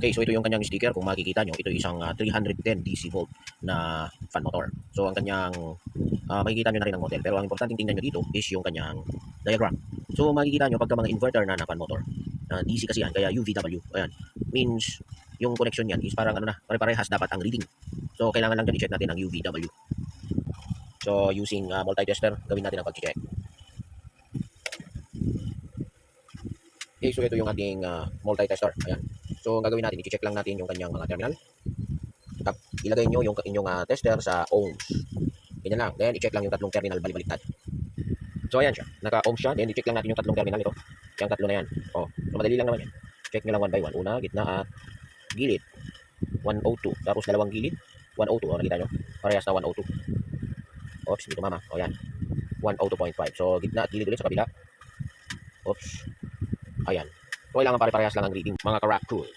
Okay, so ito yung kanyang sticker. Kung makikita nyo, ito isang 310 DC volt na fan motor. So ang kanyang, makikita nyo na rin ang model. Pero ang importante tingnan nyo dito is yung kanyang diagram. So makikita nyo pagka mga inverter na fan motor, DC kasi yan, kaya UVW. Ayan, means yung connection yan is parang ano na, pare-parehas dapat ang reading. So kailangan lang dyan i-check natin ang UVW. So using multi-tester, gawin natin ang pag-check. Okay, so ito yung ating multi-tester. Ayan. So, ang gagawin natin, i-check lang natin yung kanyang mga terminal. Ilagay nyo yung inyong tester sa ohms. Ganyan lang. Then, i-check lang yung tatlong terminal bali-baliktad. So, ayan siya. Naka-ohms siya. Then, i-check lang natin yung tatlong terminal ito. Yung tatlo na yan. Oh, so, madali lang naman yan. Check nyo lang one by one. Una, gitna at gilid. 102. Tapos, dalawang gilid. 102. O, nakita nyo? Parehas na 102. Oops, dito mama. O, yan. 102.5. So, gitna at gilid ulit sa kabila. Oops. Ayan. So, kailangan pare-parehas lang ang reading, mga ka-rock cool.